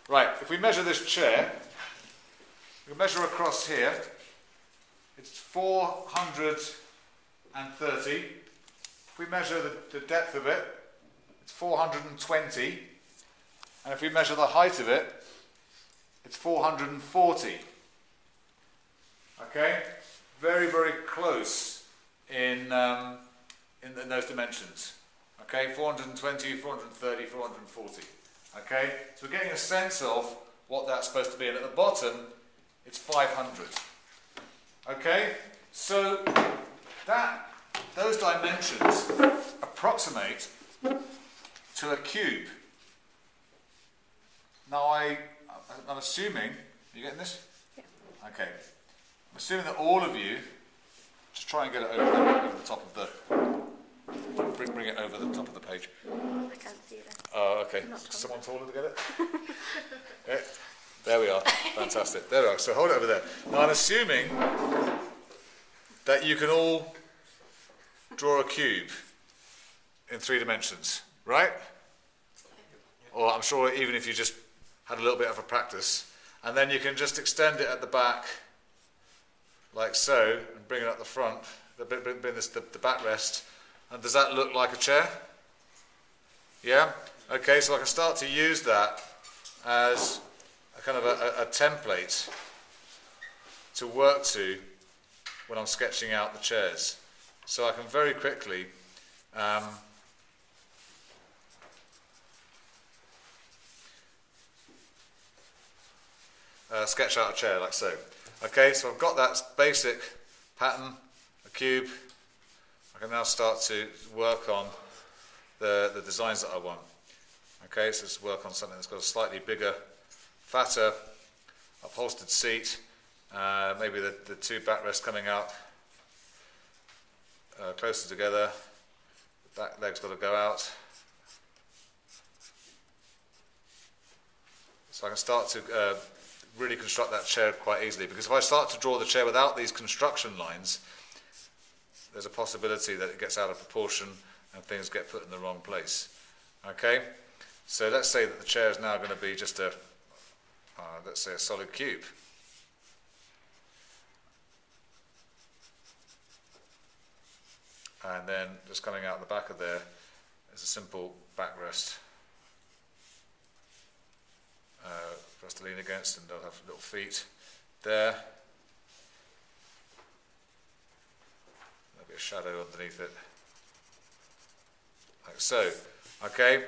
Right, if we measure this chair, we measure across here, it's 430. If we measure the depth of it, it's 420. And if we measure the height of it, it's 440. Okay? Very, very close in those dimensions. Okay? 420, 430, 440. Okay? So we're getting a sense of what that's supposed to be. And at the bottom, it's 500. Okay? So those dimensions approximate to a cube. Now I'm assuming, are you getting this? Yeah. Okay. I'm assuming that all of you, just try and get it over the top of the, bring it over the top of the page. I can't see that. Oh, okay. Someone taller to get it? Yeah. There we are. Fantastic. There we are. So hold it over there. Now I'm assuming that you can all draw a cube in 3 dimensions, right? Or I'm sure even if you just had a little bit of a practice, and then you can just extend it at the back like so and bring it up the front, bring the backrest, and does that look like a chair? Yeah? Okay, so I can start to use that as a kind of a template to work to when I'm sketching out the chairs. So I can very quickly sketch out a chair like so. Okay, so I've got that basic pattern, a cube. I can now start to work on the designs that I want. Okay, so let's work on something that's got a slightly bigger, fatter, upholstered seat. Maybe the 2 backrests coming out closer together. The back leg's got to go out. So I can start to really construct that chair quite easily, because if I start to draw the chair without these construction lines, there's a possibility that it gets out of proportion and things get put in the wrong place. Okay, so let's say that the chair is now going to be just a, let's say a solid cube. And then just coming out the back of there is a simple backrest. For us to lean against, and they'll have little feet there. There'll be a shadow underneath it, like so. Okay.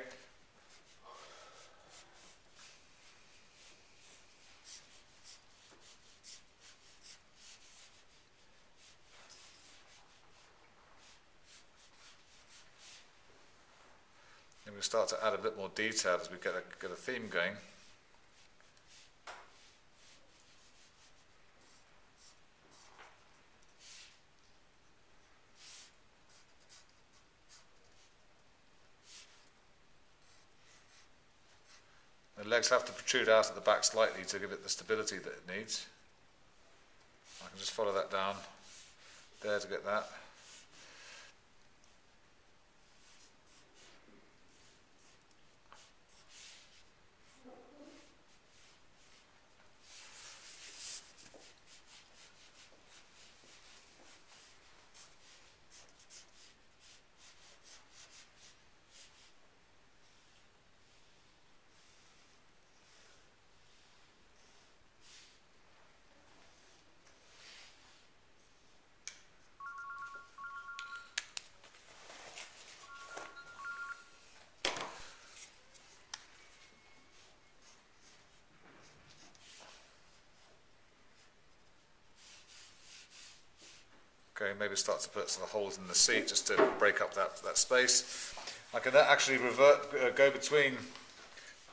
And we start to add a bit more detail as we get a theme going. The legs have to protrude out at the back slightly to give it the stability that it needs. I can just follow that down there to get that. Okay, maybe start to put some holes in the seat just to break up that space. I can then actually go between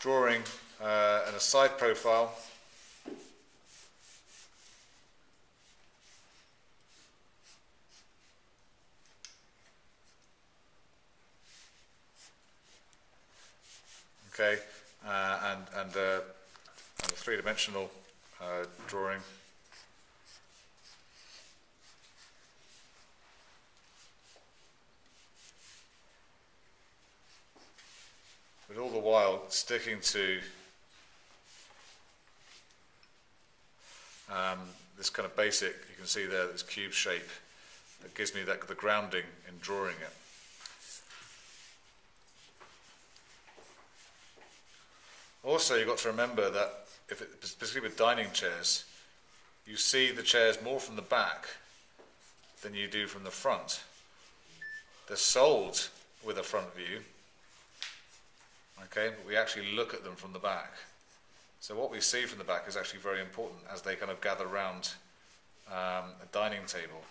drawing and a side profile. Okay, and a 3-dimensional drawing. But all the while sticking to this kind of basic, you can see there, this cube shape that gives me the grounding in drawing it. Also, you've got to remember that, particularly with dining chairs, you see the chairs more from the back than you do from the front. They're sold with a front view, okay, but we actually look at them from the back. So what we see from the back is actually very important as they kind of gather round a dining table.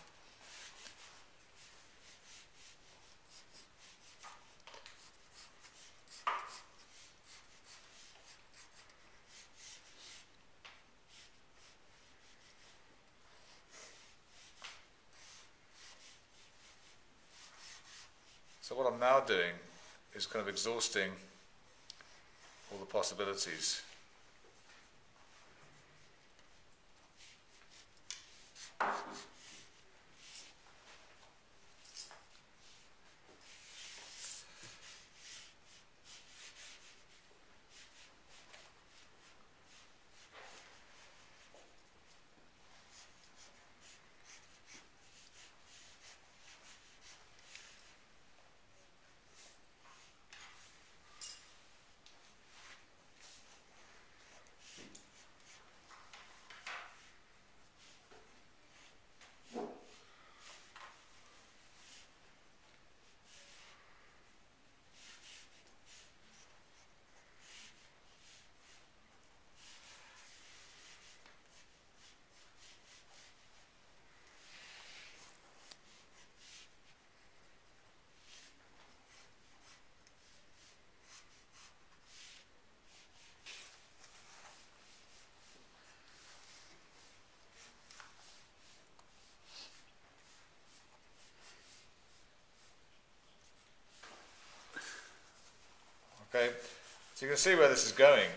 So what I'm now doing is kind of exhausting all the possibilities. Okay, so you can see where this is going.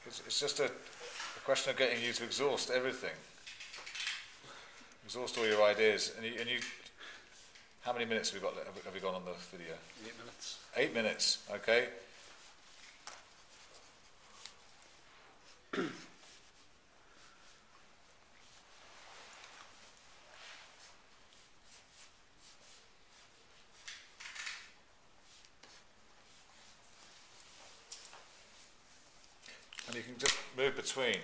It's just a question of getting you to exhaust everything. Exhaust all your ideas. And you how many minutes have we gone on the video? 8 minutes. 8 minutes, okay. And you can just move between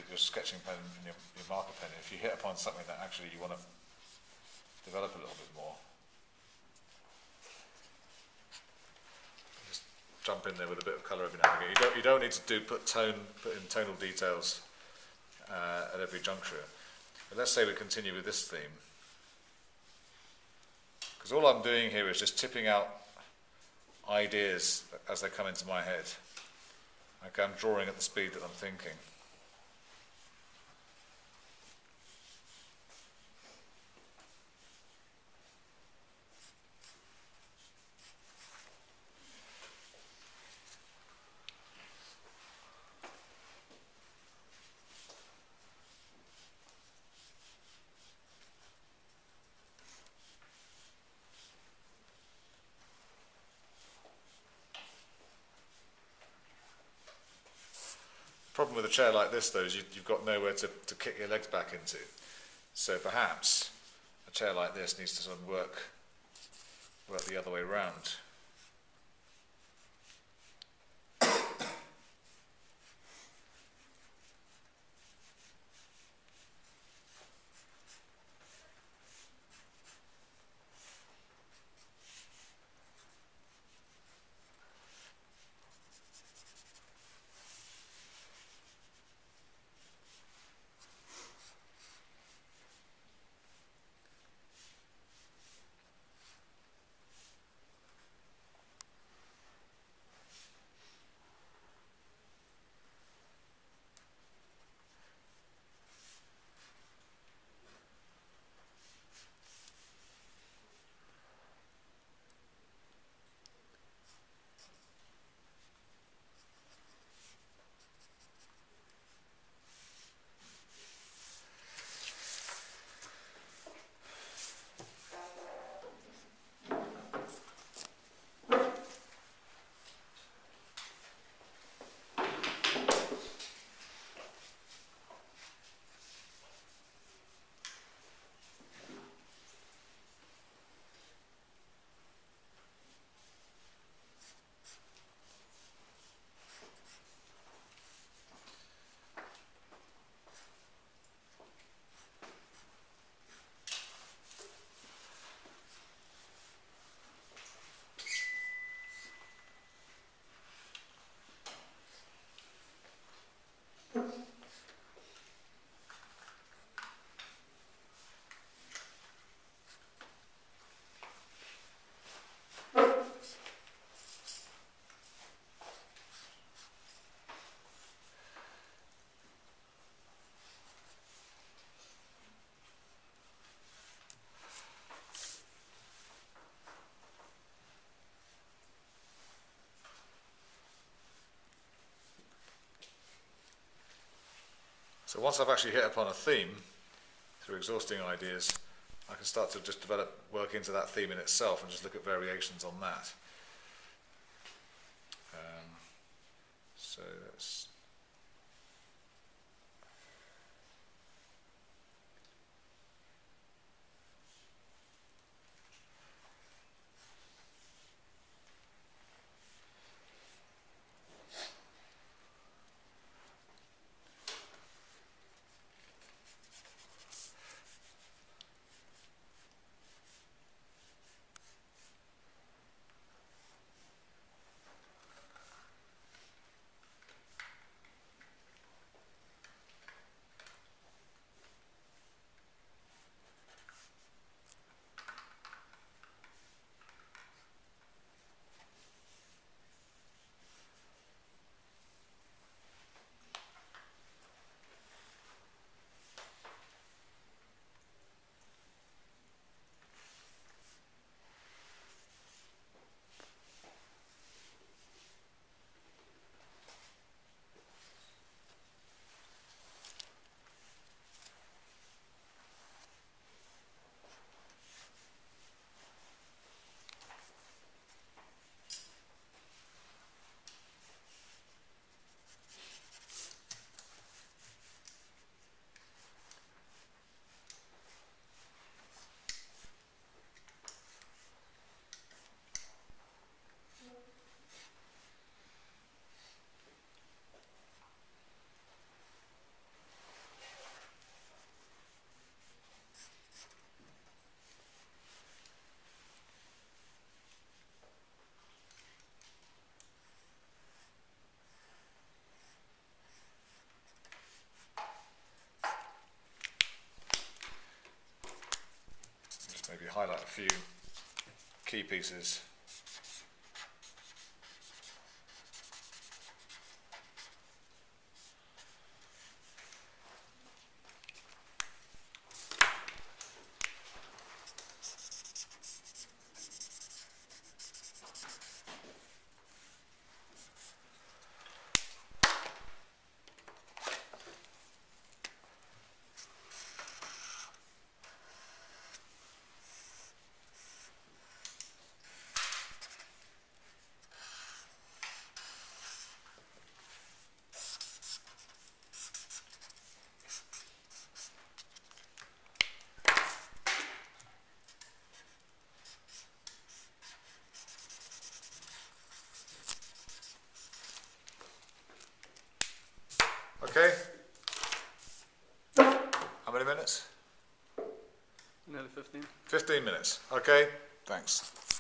your sketching pen and your marker pen. If you hit upon something that actually you want to develop a little bit more, just jump in there with a bit of colour every now and again. You don't need to put in tonal details at every juncture. But let's say we continue with this theme. Because all I'm doing here is just tipping out ideas as they come into my head. Okay, I'm drawing at the speed that I'm thinking. Problem with a chair like this, though, is you've got nowhere to kick your legs back into. So perhaps a chair like this needs to sort of work the other way round. So once I've actually hit upon a theme through exhausting ideas, I can start to just work into that theme in itself and just look at variations on that. So let's just maybe highlight a few key pieces. Okay. How many minutes? Another 15. 15 minutes. Okay. Thanks.